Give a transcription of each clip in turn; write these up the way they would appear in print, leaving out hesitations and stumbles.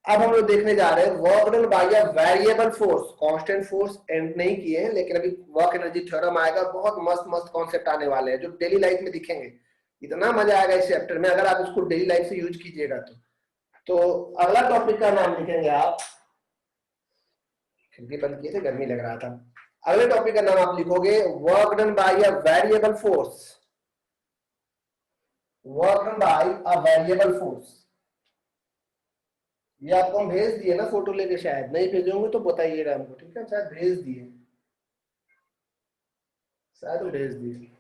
अब हम लोग देखने जा रहे हैं work done by a variable force. Constant force and नहीं किए हैं, लेकिन अभी वर्क एनर्जी थ्योरम आएगा, बहुत मस्त मस्त कॉन्सेप्ट आने वाले हैं जो डेली लाइफ में दिखेंगे। इतना मजा आएगा इस चैप्टर में अगर आप इसको डेली लाइफ से यूज कीजिएगा तो अगला टॉपिक का नाम लिखेंगे आप, खिड़की बंद किए थे गर्मी लग रहा था। अगले टॉपिक का नाम आप लिखोगे work done by a variable force. Work done by a variable force. ये आपको हम भेज दिए ना फोटो लेके, शायद नहीं भेजे होंगे तो बताइएगा हमको, ठीक है? शायद भेज दिए, शायद भेज दिए।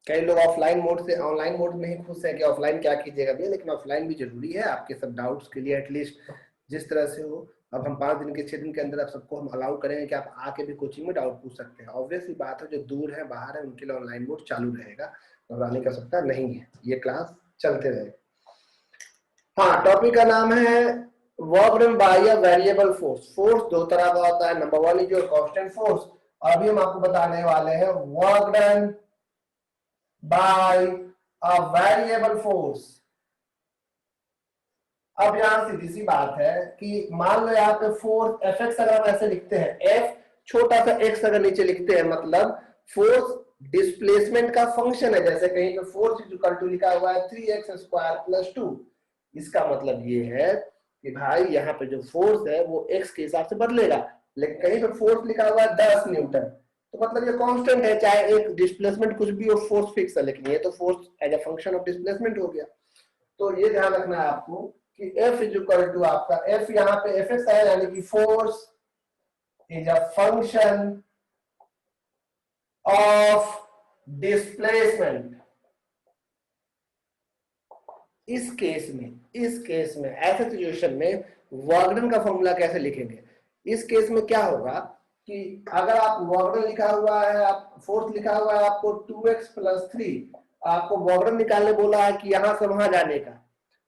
कई लोग ऑफलाइन मोड से ऑनलाइन मोड में ही खुश है कि ऑफलाइन क्या कीजिएगा भैया, लेकिन ऑफलाइन भी जरूरी है आपके सब डाउट्स के लिए, एटलीस्ट जिस तरह से हो। अब हम 5 दिन के 6 दिन के अंदर आप सबको हम अलाउ करेंगे कि आप आके भी कोचिंग में डाउट पूछ सकते हैं। ऑब्वियसली बात है, जो दूर है बाहर है उनके लिए ऑनलाइन मोड चालू रहेगा, घबराने का सकता नहीं है, ये क्लास चलते रहेगा। हाँ, टॉपिक का नाम है work done by a variable force. Force दो तरह का होता है, number one is your constant force, और अभी हम आपको बताने वाले हैं work done by a variable force. अब यहां सीधी सी बात है कि मान लो यहाँ पे फोर्स एफ एक्स अगर हम ऐसे लिखते हैं, एफ छोटा सा एक्स अगर नीचे लिखते हैं, मतलब फोर्स डिस्प्लेसमेंट का फंक्शन है। जैसे कहीं पे फोर्स इज इक्वल टू लिखा हुआ है 3x² + 2, इसका मतलब ये है कि भाई यहाँ पे जो फोर्स है वो एक्स के हिसाब से बदलेगा। लेकिन कहीं पे फोर्स लिखा हुआ है 10 न्यूटन, तो मतलब ये कांस्टेंट है, चाहे एक डिस्प्लेसमेंट कुछ भी हो, फोर्स फिक्स है, लेकिन ये तो force as a function of displacement हो गया। तो ये ध्यान रखना है आपको कि F इज इक्वल टू आपका F, यहाँ पे एफ एक्स है, यानी कि force is a function of displacement. इस केस में ऐसे सिचुएशन में वर्क डन का फॉर्मूला कैसे लिखेंगे? इस केस में क्या होगा कि अगर आप वर्क डन लिखा हुआ है, आप फोर्स लिखा हुआ है आपको 2x + 3, आपको वर्क डन निकालने बोला है कि यहां से वहां जाने का,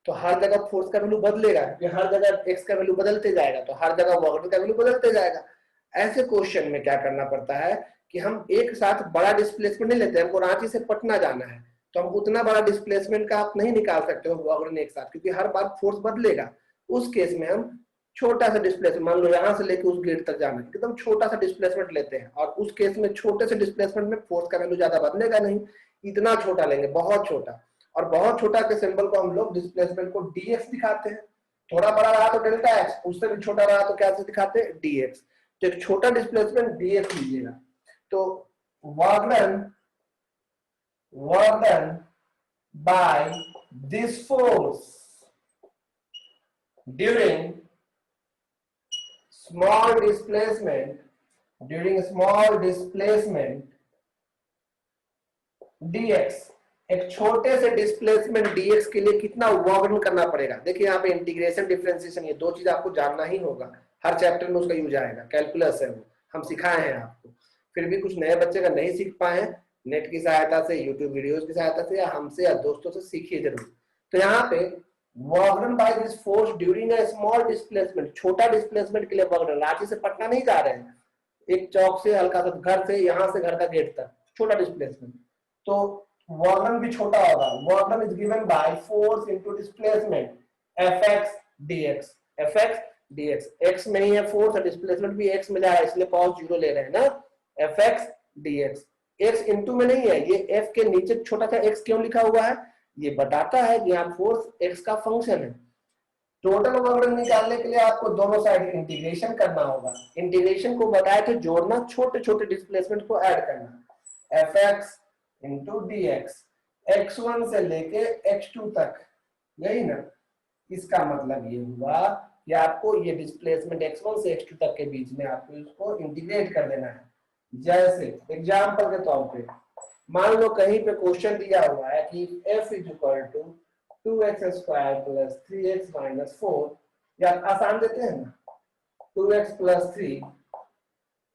तो हर जगह फोर्स का वैल्यू बदलेगा, क्योंकि हर जगह एक्स का वैल्यू बदलते जाएगा, तो हर जगह वर्क डन का वैल्यू बदलते जाएगा। ऐसे क्वेश्चन में क्या करना पड़ता है कि हम एक साथ बड़ा डिस्प्लेसमेंट नहीं लेते, हमको रांची से पटना जाना है, तो हम उतना बड़ा डिस्प्लेसमेंट का आप नहीं निकाल सकते हो वर्क डन एक साथ, क्योंकि हर बार फोर्स बदलेगा। उस केस में हम छोटा सा डिस्प्लेसमेंट, मान लो यहाँ से लेके उस गेट तक जाना है, एकदम छोटा सा डिस्प्लेसमेंट लेते हैं, और उस केस में छोटे से डिस्प्लेसमेंट में फोर्स का वैल्यू ज्यादा बदलेगा नहीं, इतना छोटा लेंगे, बहुत छोटा। और बहुत छोटा के सिंबल को हम लोग डिस्प्लेसमेंट को dx दिखाते हैं। थोड़ा बड़ा रहा तो डेल्टा एक्स, उससे भी छोटा रहा तो क्या से दिखाते हैं? dx। तो एक छोटा डिस्प्लेसमेंट dx लीजिएगा। तो work done by this force during small displacement dx, एक छोटे से डिस्प्लेसमेंट dx के लिए कितना वर्क डन करना पड़ेगा? देखिए यहाँ पे इंटीग्रेशन, डिफरेंशिएशन, ये दो चीज आपको जानना ही होगा, हर चैप्टर में उसका यूज आएगा, कैलकुलस है वो, हम सिखाए हैं आपको। फिर भी कुछ नए बच्चे अगर नहीं सीख पाए हैं, नेट की सहायता से, यूट्यूब वीडियोस की सहायता से, या हमसे या दोस्तों से सीखिए जरूर। तो यहाँ पे work done by this force during a small displacement, छोटा डिस्प्लेसमेंट के लिए वर्क डन, रांची से पटना नहीं जा रहे हैं, एक चौक से हल्का सा, घर से, यहाँ से घर का गेट तक, छोटा डिस्प्लेसमेंट, तो वर्क डन भी छोटा होगा। Work done is given by force into displacement fx dx। fx dx, x में ही है फोर्स और डिस्प्लेसमेंट भी x में जा रहा है, इसलिए cos 0 ले रहे हैं ना, fx dx। x इनटू में नहीं है, ये f के नीचे छोटा सा x क्यों लिखा हुआ है? ये बताता है कि यहाँ फोर्स x का फंक्शन है। टोटल वर्क डन निकालने के लिए आपको दोनों साइड इंटीग्रेशन करना होगा। इंटीग्रेशन को बताया थे जोड़ना, छोटे छोटे डिस्प्लेसमेंट को ऐड करना, fx into D x, x1 से लेके x2 तक, यही ना? इसका मतलब ये हुआ कि आपको ये डिस्प्लेसमेंट x1 से x2 तक के बीच में आपको इसको इंटीग्रेट कर देना है। जैसे एग्जांपल के तौर पे मान लो कहीं पे क्वेश्चन दिया हुआ है कि f is equal to 2x² + 3x - 4, या आसान देते हैं ना, 2x + 3,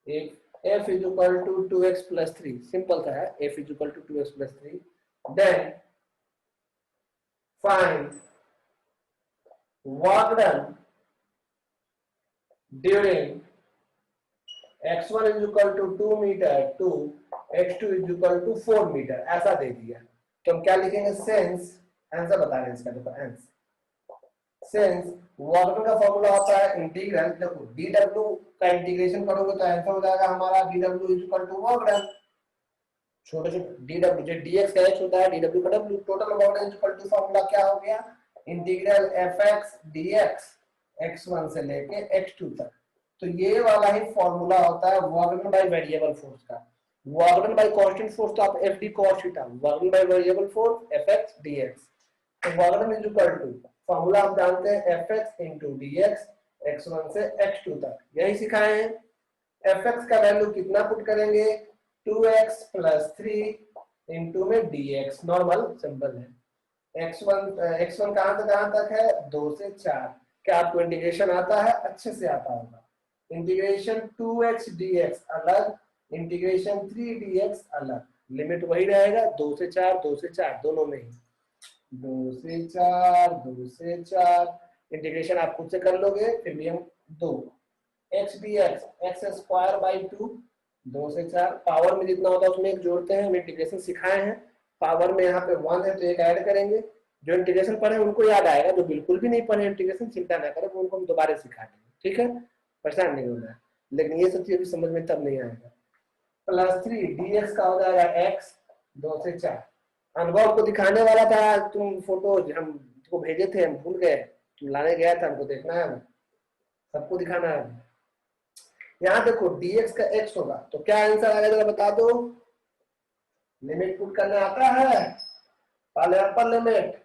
एक f is equal to 2x + 3, simple सा है, f is equal to 2x + 3, then find work done during x1 is equal to 2 meter to x2 is equal to 4 meter, ऐसा दे दिया। तो हम क्या लिखेंगे, सिंस, आंसर बता रहे हैं इसका, देखो आंसर, सिंस वॉल्यूम का फॉर्मूला होता है इंटीग्रल, देखो dw का इंटीग्रेशन करोगे तो आंसर हो जाएगा हमारा dw is equal to volume, छोटे छोटे dw जो dx का x होता है dw का w, total volume is equal to formula क्या हो गया, इंटीग्रल fx dx x1 से लेके x2 तक। तो ये वाला ही फॉर्मूला होता है वॉल्यूम बाय वेरिएबल फोर्स का। वॉल्यूम बाय कांस्टेंट फोर्स तो आप FD cos theta, volume by variable force fx dx। तो volume is equal to formula आप जानते हैं fx into dx x1 से x2 तक, यही सिखाए हैं। fx का वैल्यू कितना पुट करेंगे, 2x plus 3 इंटू में dx, नॉर्मल सिंपल है। x1 कहां से कहां तक है, 2 से 4। क्या आपको इंटीग्रेशन आता है, अच्छे से आता होगा। इंटीग्रेशन 2x dx अलग, इंटीग्रेशन 3 dx अलग, लिमिट वही रहेगा 2 से 4, 2 से 4 दोनों में ही, 2 से 4, 2 से 4, इंटीग्रेशन आप खुद से कर लोगे, फिर भी हम 2 x dx x square by 2, 2 से 4, पावर में जितना होता है उसमें एक जोड़ते हैं, हम इंटीग्रेशन सिखाए हैं। पावर में यहाँ पे 1 है तो एक ऐड करेंगे, जो इंटीग्रेशन पढ़े उनको याद आएगा, जो बिल्कुल भी नहीं पढ़े इंटीग्रेशन चिंता ना करें, उनको हम दोबारा सिखा देंगे, ठीक है, परेशान नहीं होना है। लेकिन ये सब चीजें समझ में तब नहीं आएगा। प्लस 3 dx का हो जाएगा x, 2 से 4। अनुभव को दिखाने वाला था, तुम फोटो हम तुमको भेजे थे, हम भूल गए, तुम लाने गया था, हमको देखना है, सबको दिखाना है। यहाँ देखो dx का x होगा तो क्या आंसर आएगा जरा बता दो, लिमिट पुट करना आता है, पहले अपर लिमिट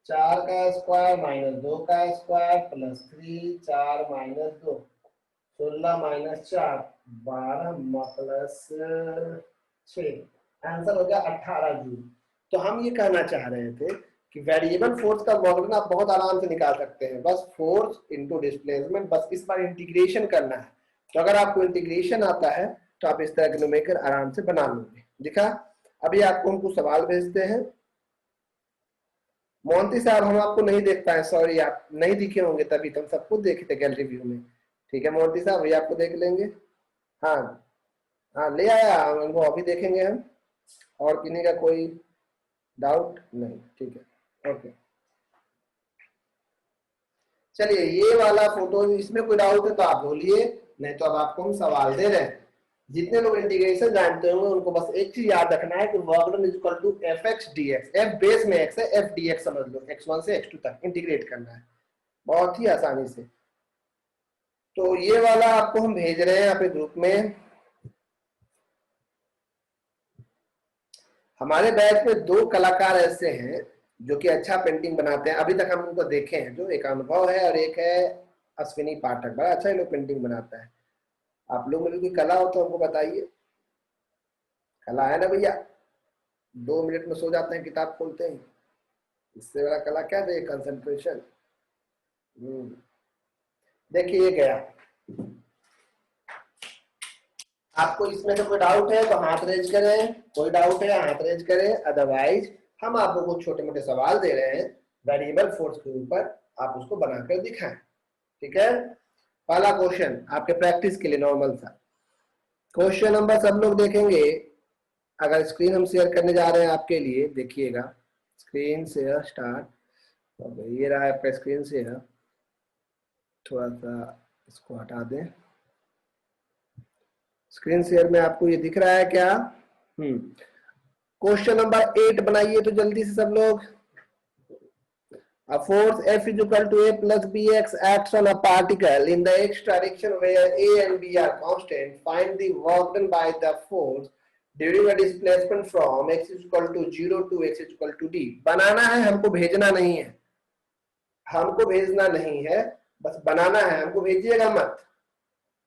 4 का स्क्वायर माइनस 2 का square plus 3, 4 minus 2, 16 minus 4, 12 plus 6, answer हो गया 18 जूल। तो हम ये कहना चाह रहे थे कि वेरिएबल फोर्स का मॉडल आप बहुत आराम से निकाल सकते हैं, बस फोर्स इनटू डिस्प्लेसमेंट, बस इस बार इंटीग्रेशन करना है। तो अगर आपको इंटीग्रेशन आता है तो आप इस तरह के न्यूमेरिकल आराम से बना लोगे। दिखा, अभी आपको हम कुछ सवाल भेजते हैं। मोहंती साहब हम आपको नहीं देख पाए, सॉरी, आप नहीं दिखे होंगे, तभी तो हम सबको देखे थे गैलरी व्यू में। ठीक है मोहंती साहब, वही आपको देख लेंगे। हाँ हाँ, ले आया, उनको अभी देखेंगे हम। और किन्हीं का कोई डाउट नहीं, ठीक है, ओके। चलिए ये वाला फोटो, इसमें कोई डाउट है तो आप बोलिए, नहीं तो अब आपको हम सवाल दे रहे हैं। जितने लोग इंटीग्रेशन जानते होंगे उनको बस एक चीज याद रखना है कि work is equal to fx dx, f base में x है, f dx समझ लो, x1 से x2 तक इंटीग्रेट करना है बहुत ही आसानी से। तो ये वाला आपको हम भेज रहे हैं यहाँ पे ग्रुप में। हमारे बैच में 2 कलाकार ऐसे हैं जो कि अच्छा पेंटिंग बनाते हैं, अभी तक हम उनको देखे हैं, जो एक अनुभव है और एक है अश्विनी पाठक, बड़ा अच्छा ये लोग पेंटिंग बनाता है। आप लोग में कोई कला हो तो हमको बताइए, कला है ना भैया, 2 मिनट में सो जाते हैं किताब खोलते हैं, इससे बड़ा कला क्या दे, कंसंट्रेशन। देखिए ये गया, आपको इसमें से कोई डाउट है तो हाथ रेज करें, कोई डाउट है हाथ रेज करें, अदरवाइज हम आप लोगों को छोटे मोटे सवाल दे रहे हैं वेरिएबल फोर्स के ऊपर, आप उसको बनाकर दिखाएं, ठीक है। पहला क्वेश्चन आपके प्रैक्टिस के लिए नॉर्मल सा क्वेश्चन नंबर, सब लोग देखेंगे, अगर स्क्रीन हम शेयर करने जा रहे हैं आपके लिए, देखिएगा, स्क्रीन शेयर स्टार्ट, ये रहा आपका स्क्रीन शेयर, थोड़ा सा इसको हटा दें। स्क्रीन शेयर में आपको ये दिख रहा है क्या? क्वेश्चन नंबर 8 बनाइए तो जल्दी से सब लोग। A force F is equal to A plus Bx acts on a particle in the x direction where A and B are constant. Find the work done by the force during a displacement from x is equal to 0 to x is equal to d. बनाना है, हमको भेजना नहीं है, हमको भेजना नहीं है, बस बनाना है, हमको भेजिएगा मत,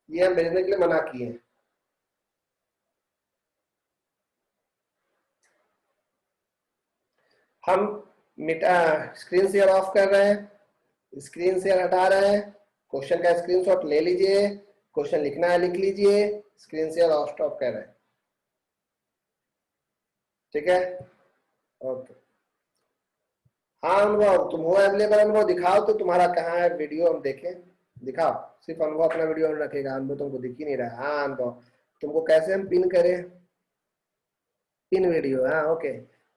ये हम भेजने के लिए मना किए हैं। हम स्क्रीन शेयर ऑफ कर रहे हैं, स्क्रीन शेयर हटा रहे हैं, क्वेश्चन का स्क्रीनशॉट ले लीजिए, क्वेश्चन लिखना है लिख लीजिए, स्क्रीन शेयर ऑफ स्टॉप कर रहे हैं, ठीक है, ओके। हाँ अनुभव, तुम हो अवेलेबल? अनुभव दिखाओ तो तुम्हारा कहाँ है वीडियो, हम देखें, दिखाओ। सिर्फ अनुभव अपना वीडियो ऑन रखेगा, अनुभव तुमको दिख ही नहीं रहा। हाँ अनुभव, तुमको कैसे हम पिन करें? पिन वीडियो, हाँ ओके।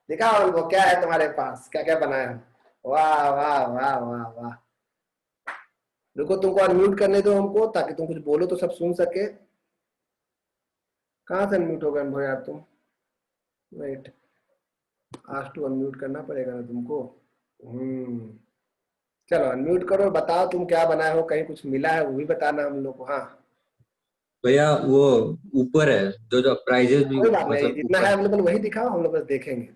दिखाओ अनुभव क्या है तुम्हारे पास, क्या क्या बनाया है? वाह वाह वाह वाह वाह। रुको तुमको अनम्यूट करने दो हमको, ताकि तुम कुछ बोलो तो सब सुन सके। कहाँ से अनम्यूट होगा अनुभव यार तुम? वेट, आज टू अनम्यूट करना पड़ेगा ना तुमको। चलो अनम्यूट करो, बताओ तुम क्या बनाए हो, कहीं कुछ मिला है वो भी बताना हम लोग को। हाँ भैया वो ऊपर है, जो जो प्राइजेस भी कोई बात नहीं, मतलब जितना ऊपर है है। अवेलेबल वही दिखाओ, हम लोग बस देखेंगे।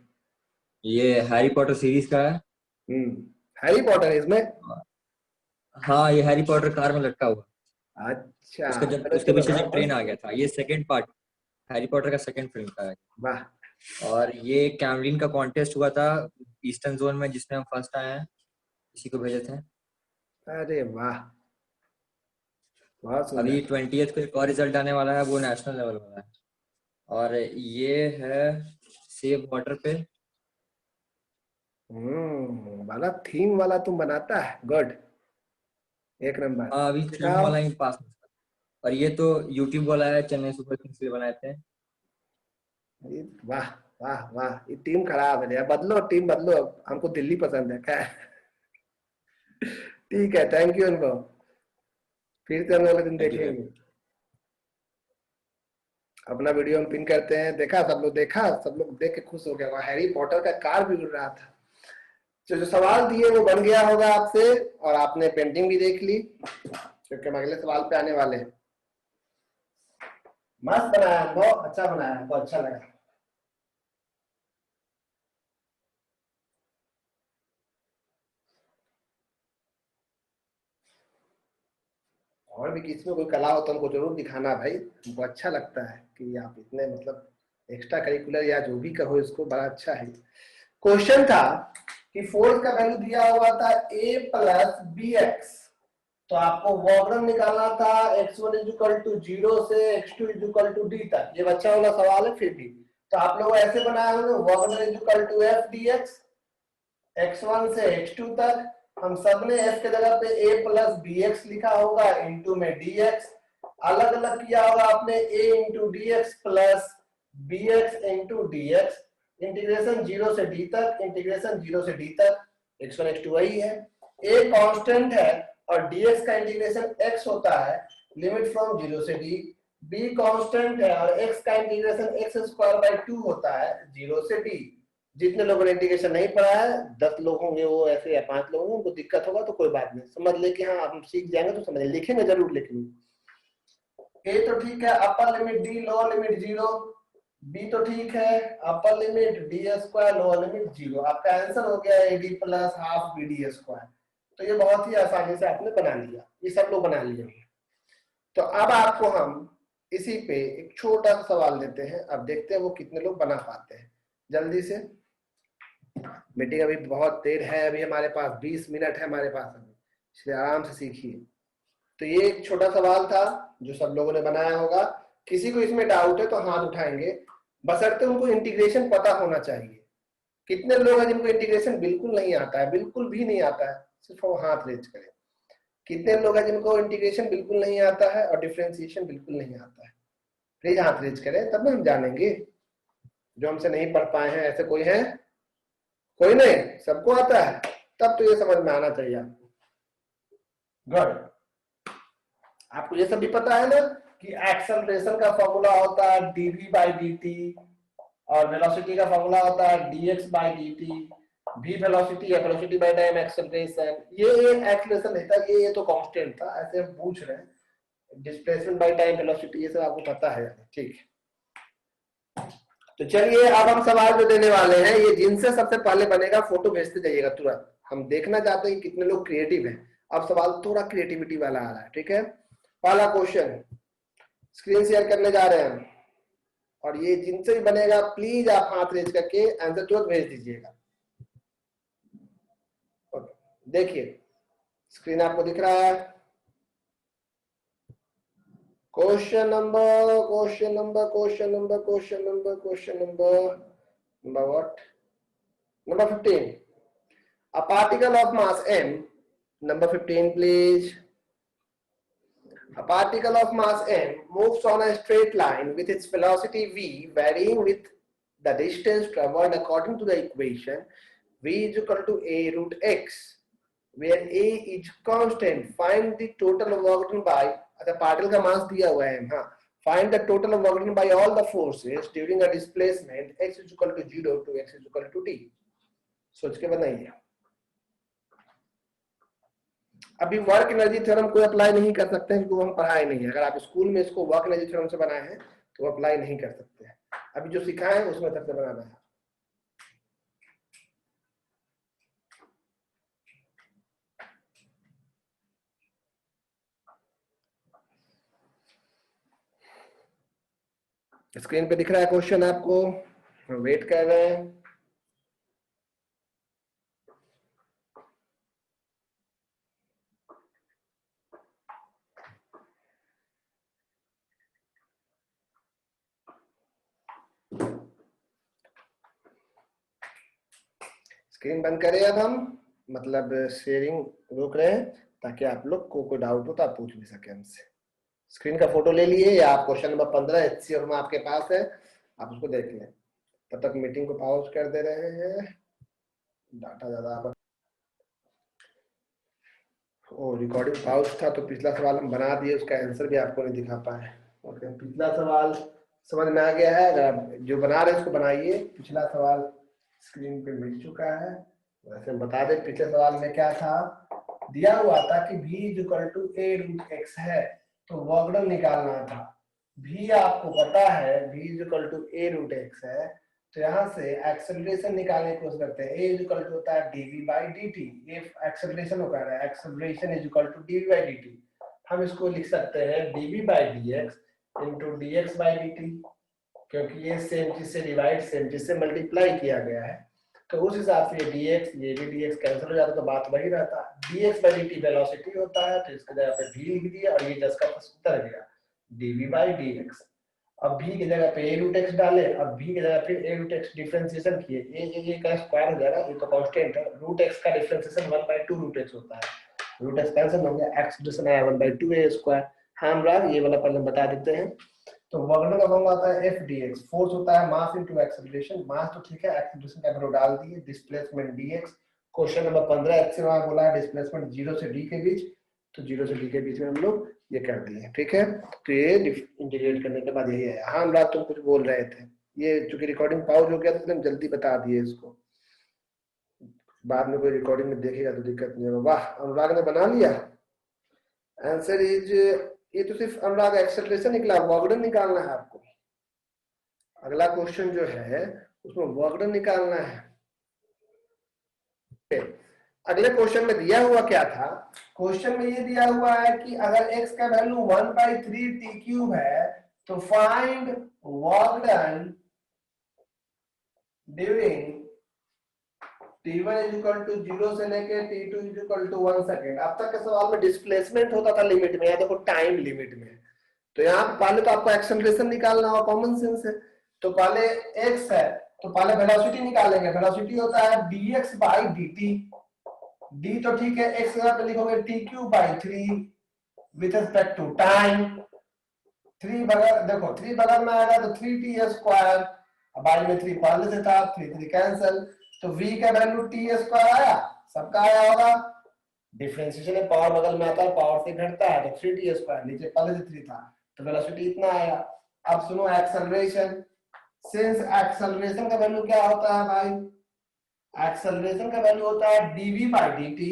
ये हैरी पॉटर सीरीज का है। हैरी पॉटर है इसमें? हाँ, ये हैरी पॉटर कार में लटका हुआ। अच्छा उसका जब चलो उसके चलो, पीछे हाँ जब ट्रेन आ मस्त। गया था, ये सेकंड पार्ट हैरी पॉटर का सेकंड फिल्म का है। वाह। और ये कैमलिन का कॉन्टेस्ट हुआ था ईस्टर्न जोन में, जिसमें हम फर्स्ट आए हैं, इसी को भेजे थे। अरे वाह, बहुत अभी सुंदर। 20th को एक और रिजल्ट आने वाला है, वो नेशनल लेवल वाला है। और ये है सेव वाटर पे। वाला थीम वाला तुम बनाता है, गुड, एक नंबर। हाँ, अभी थीम दिखाओ। वाला ही पास। और ये तो यूट्यूब वाला है, चेन्नई सुपर किंग्स के लिए बनाए थे। वाह वाह वाह, ये टीम खराब है यार, बदलो टीम बदलो, अब हमको दिल्ली पसंद है क्या? ठीक है, थैंक यू अनुभव, फिर से हम अगले दिन थैंक यू भैया। देखेंगे। अपना वीडियो हम पिन करते हैं, देखा सब लोग, देखा सब लोग देख के खुश हो गया, वहाँ हैरी पॉटर का कार भी उड़ रहा था। जो जो सवाल दिए वो बन गया होगा आपसे, और आपने पेंटिंग भी देख ली, क्योंकि हम अगले सवाल पे आने वाले हैं। मस्त बनाया, बहुत अच्छा बनाया, बहुत अच्छा लगा। और भी किसी में कोई कला हो तो हमको जरूर दिखाना भाई, हमको अच्छा लगता है कि आप इतने मतलब एक्स्ट्रा करिकुलर या जो भी कहो इसको, बड़ा अच्छा है। क्वेश्चन था कि फोर्स का वैल्यू दिया हुआ था a प्लस बी एक्स, तो आपको वॉगरन निकालना था x1 इक्वल टू 0 से x2 इक्वल टू d तक। ये बच्चा वाला सवाल है, फिर भी तो आप लोग ऐसे बनाए होंगे, वॉगरन equal to f dx, x1 से x2 तक। हम सब ने f के जगह पे a प्लस बी एक्स लिखा होगा, इंटू में dx अलग अलग किया होगा आपने, a into D X plus B X into D X, integration 0 से d तक, इंटीग्रेशन 0 से d तक। x1 x2 वही है, a कांस्टेंट है और dx का इंटीग्रेशन x होता है, लिमिट फ्रॉम 0 से d। b कांस्टेंट है और x का इंटीग्रेशन x स्क्वायर बाय 2 होता है 0 से d। जितने लोगों ने इंटीग्रेशन नहीं पढ़ा है, 10 लोग होंगे वो ऐसे, या 5 लोग होंगे उनको दिक्कत होगा तो कोई बात नहीं, समझ ले कि हाँ हम सीख जाएंगे तो समझ लिखेंगे जरूर, लेकिन ए तो ठीक है, upper limit D, lower limit 0। B तो ठीक है, upper limit D square, lower limit 0। आपका आंसर हो गया A D plus half B D square. तो ये बहुत ही आसानी से आपने बना लिया, ये सब लोग बना लिए। तो अब आपको हम इसी पे एक छोटा सा सवाल देते हैं, अब देखते हैं वो कितने लोग बना पाते हैं जल्दी से। मीटिंग अभी बहुत देर है, अभी हमारे पास 20 मिनट है हमारे पास अभी, इसलिए आराम से सीखिए। तो ये एक छोटा सवाल था जो सब लोगों ने बनाया होगा। किसी को इसमें डाउट है तो हाथ उठाएंगे, बशर्ते उनको इंटीग्रेशन पता होना चाहिए। कितने लोग हैं जिनको इंटीग्रेशन बिल्कुल नहीं आता है, बिल्कुल भी नहीं आता है? सिर्फ वो हाथ रेज करें। कितने लोग हैं जिनको इंटीग्रेशन बिल्कुल नहीं आता है और डिफरेंशिएशन बिल्कुल नहीं आता है? प्लीज हाथ रेज करें, तब ना हम जानेंगे। जो हमसे नहीं पढ़ पाए हैं ऐसे कोई है? कोई नहीं, सबको आता है, तब तो ये समझ में आना चाहिए आपको। गुड, आपको ये सब भी पता है ना कि एक्सेलरेशन का फॉर्मूला होता है dv बाई dt, और वेलोसिटी का फॉर्मूला होता है dx by dt। v velocity है, वेलोसिटी बाय टाइम एक्सेलरेशन, ये एक्सेलरेशन नहीं था, ये तो कांस्टेंट था, ऐसे हम पूछ रहे हैं। डिस्प्लेसमेंट बाय टाइम वेलोसिटी ये सब आपको पता है, ठीक। तो चलिए अब हम सवाल जो देने वाले हैं, ये जिनसे सबसे पहले बनेगा फोटो भेजते जाइएगा तुरंत, हम देखना चाहते हैं कि कितने लोग क्रिएटिव हैं। अब सवाल थोड़ा क्रिएटिविटी वाला आ रहा है, ठीक है। पहला क्वेश्चन स्क्रीन शेयर करने जा रहे हैं, और ये जिनसे भी बनेगा प्लीज आप हाथ रेज करके आंसर तुरंत भेज दीजिएगा। देखिए स्क्रीन आपको दिख रहा है। Question number what, number 15, a particle of mass m, number 15 please, A particle of mass m moves on a straight line with its velocity v varying with the distance traveled according to the equation v is equal to a root x, where a is constant. Find the total work done by, अच्छा particle का मास दिया हुआ है, हाँ, find the total work done by all the forces during a displacement x is equal to 0 to x is equal to t. सोच के बनाइए। अभी वर्क एनर्जी थ्योरम कोई अप्लाई नहीं कर सकते हैं क्योंकि हम पढ़ाए नहीं है। अगर आप स्कूल में इसको वर्क एनर्जी थ्योरम से बनाए हैं तो अप्लाई नहीं कर सकते हैं। अभी जो सिखाए हैं उसमें तक से बनाना है। स्क्रीन पे दिख रहा है क्वेश्चन आपको, वेट कर रहे हैं। स्क्रीन बंद करें अब हम, मतलब शेयरिंग रोक रहे हैं ताकि आप लोग को कोई डाउट हो तो आप पूछ भी सके हमसे। स्क्रीन का फोटो ले लिए या आप क्वेश्चन नंबर 15 एचसीएफ में आपके पास है, आप उसको देख लें। तब तक मीटिंग को पॉज कर दे रहे हैं, डाटा ज्यादा रिकॉर्डिंग पॉज था तो पिछला सवाल हम बना दिए, उसका आंसर भी आपको नहीं दिखा पाए। ओके, पिछला सवाल समझ में आ गया है? अगर जो बना रहे हैं उसको बनाइए। पिछला सवाल स्क्रीन पे मिल चुका है। वैसे बता दें पिछले सवाल में क्या था, दिया हुआ था कि v equal to a root x है तो वर्क डन निकालना था। v आपको पता है v equal to a root x है, तो यहाँ से एक्सेलरेशन निकालने की कोशिश करते हैं। a इक्वल टू होता है dv बाई dt, ये एक्सेलरेशन होता है, acceleration is equal to dv by dt। हम इसको लिख सकते हैं dv by dx into dx by dt, क्योंकि ये सेम चीज से डिवाइड सेम चीज से मल्टीप्लाई किया गया है, तो उस हिसाब से ये dx ये भी dx कैंसिल हो जाता तो बात वही रहता। dx बाई dt वेलोसिटी होता है, तो इसके जगह पे v लिख दिया और ये 10 का उतर गया dv बाई dx। अब v की जगह पे a रूट x डाले, अब v की जगह फिर a रूट x डिफरेंशिएशन किए, a का स्क्वायर हो जाएगा, ये तो कांस्टेंट है, रूट x का डिफरेंशिएशन 1/2 रूट x होता है, रूट x कैंसिल हो गया, x डिफरेंशिएशन आया 1/2 a स्क्वायर। हम राग ये वाला पहले बता देते हैं। तो वर्क डन का फॉर्मूला आता है f dx, फोर्स होता है मास इनटू एक्सेलरेशन, मास तो ठीक है, एक्सेलरेशन का वैल्यू डाल दिए, displacement dx। Question number 15 x में बोला है डिस्प्लेसमेंट 0 से d के बीच, तो 0 से d के बीच में हम लोग ये कर दिए, ठीक है। तो ये इंटीग्रेट करने के बाद यही है। हाँ अनुराग तुम कुछ बोल रहे थे, ये चूंकि रिकॉर्डिंग पॉज हो गया तो एकदम जल्दी बता दिए इसको, बाद में कोई रिकॉर्डिंग में देखेगा तो दिक्कत नहीं होगा। वाह अनुराग ने बना लिया। आंसर इज, ये तो सिर्फ अनुराग एक्सेलरेशन निकला, वर्क डन निकालना है आपको। अगला क्वेश्चन जो है उसमें वर्क डन निकालना है। अगले क्वेश्चन में दिया हुआ क्या था, क्वेश्चन में ये दिया हुआ है कि अगर x का वैल्यू 1/3 t क्यूब है तो find work done during t1 is equal to 0 से लेके t2 is equal to 1 second. अब तक के सवाल में डिस्प्लेसमेंट होता था लिमिट में, या देखो टाइम लिमिट में। तो यहाँ पहले तो आपको एक्सेलरेशन निकालना होगा, कॉमन सेंस है। तो पहले x है तो पहले वेलोसिटी निकालेंगे, वेलोसिटी होता है dx बाई dt, d तो ठीक है, x पे लिखोगे t cube by 3 with respect to time. 3 बगल देखो 3 बगल में आएगा तो 3t स्क्वायर, अब बाई में 3 पहले से था, 3 कैंसिल, तो v का वैल्यू t स्क्वायर आया, सबका आया होगा। डिफरेंशिएशन में पावर बगल में आता है, पावर से घटता है, तो 3t स्क्वायर, नीचे पहले से 3 था तो वेलोसिटी इतना आया। अब सुनो एक्सेलरेशन, सिंस एक्सेलरेशन का वैल्यू क्या होता है भाई, एक्सेलरेशन का वैल्यू होता है dv by dt।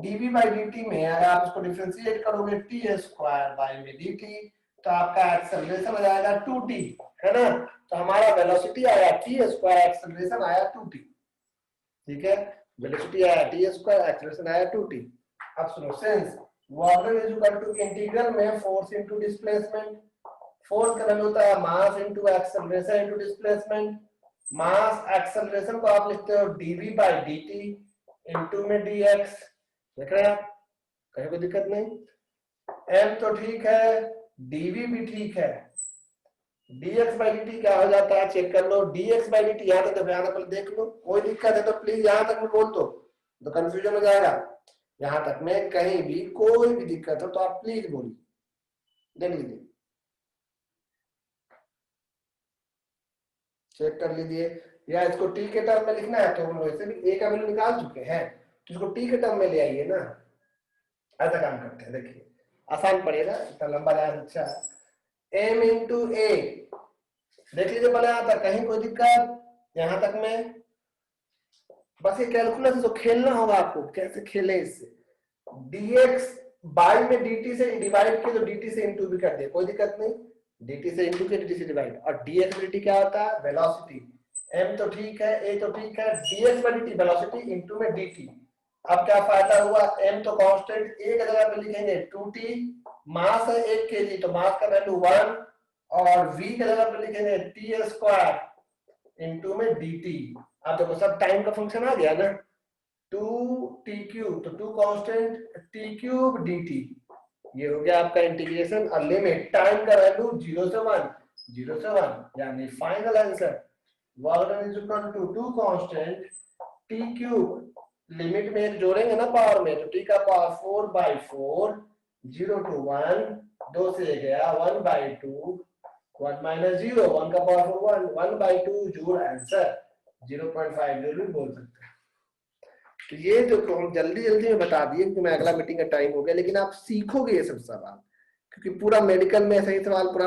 dv by dt में अगर आप इसको डिफरेंशिएट करोगे t स्क्वायर बाई में dt, तो आपका एक्सेलरेशन हो जाएगा 2t, है ना। तो हमारा वेलोसिटी आया t स्क्वायर, एक्सेलरेशन आया 2t, ठीक है। वेलोसिटी आया t स्क्वायर, एक्सेलरेशन आया 2t। अब सुनो, since work done is equal to integral में फोर्स इनटू डिस्प्लेसमेंट, फोर्स का वैल्यू होता है mass into acceleration into displacement. Mass acceleration को आप लिखते हो dv बाई dt इनटू में dx, देख रहे हैं आप, कहीं कोई दिक्कत नहीं। m तो ठीक है, dv भी ठीक है, dx बाई dt क्या हो जाता है चेक कर लो। dx बाई dt यहाँ तक पहले देख लो, कोई दिक्कत है तो प्लीज यहाँ तक में बोल दो, तो कंफ्यूजन हो जाएगा। यहाँ तक में कहीं भी कोई भी दिक्कत हो तो आप प्लीज बोलिए। देख लीजिए, चेक कर लीजिए, या इसको टी के टर्म में लिखना है तो हम वैसे भी ए का वैल्यू निकाल चुके हैं, तो इसको टी के टर्म में ले आइए ना। ऐसा काम करते हैं, देखिए आसान पड़ेगा, इतना लंबा जाए अच्छा। m इंटू ए, देख लीजिए पहले यहाँ तक, कहीं कोई दिक्कत? यहाँ तक में बस ये कैलकुलस तो खेलना होगा आपको, कैसे खेले इससे। dx बाई में dt से डिवाइड किया तो dt से इंटू भी कर दिया, कोई दिक्कत नहीं, dt से इंटू किया dt से डिवाइड। और dx dt क्या होता है? वेलोसिटी। m तो ठीक है, a तो ठीक है, dx by dt velocity into में dt। अब क्या फायदा हुआ? m तो कांस्टेंट, a का जगह पे लिखेंगे 2t, मास है 1 kg तो मास का वैल्यू 1, और v का जगह पे लिखेंगे t स्क्वायर इंटू में dt। अब देखो सब टाइम का फंक्शन आ गया ना, 2t क्यूब तो 2 कांस्टेंट t क्यूब dt, ये हो गया आपका इंटीग्रेशन। और लिमिट टाइम का वैल्यू 0 से 1, 0 से 1, यानी final answer work done is equal to 2 constant t cube, limit में एक जोड़ेंगे ना पावर में, तो t का पावर 4/4, 0 to 1, 2 से गया 1/2, 1 minus 0, 1 का पावर 1, 1/2 जोड़ आंसर 0.5 भी बोल सकते हैं। तो ये जो हम जल्दी जल्दी में बता दिए क्योंकि मैं अगला मीटिंग का टाइम हो गया, लेकिन आप सीखोगे ये सब सवाल, क्योंकि पूरा मेडिकल में ऐसा ही सवाल, पूरा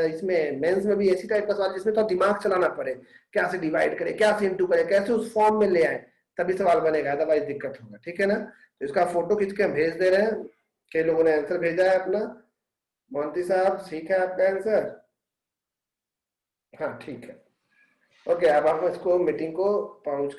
इसमें मेंस में भी ऐसी टाइप का सवाल जिसमें तो दिमाग चलाना पड़े, क्या से डिवाइड करे, क्या से इंटू करे, कैसे उस फॉर्म में ले आए, तभी सवाल बनेगा, अदरवाइज दिक्कत होगा। ठीक है ना? तो इसका फोटो खींच के हम भेज दे रहे हैं। कई लोगों ने आंसर भेजा है अपना। मोहंती साहब ठीक है आपका आंसर? हाँ ठीक है, ओके। अब हम इसको मीटिंग को पहुंच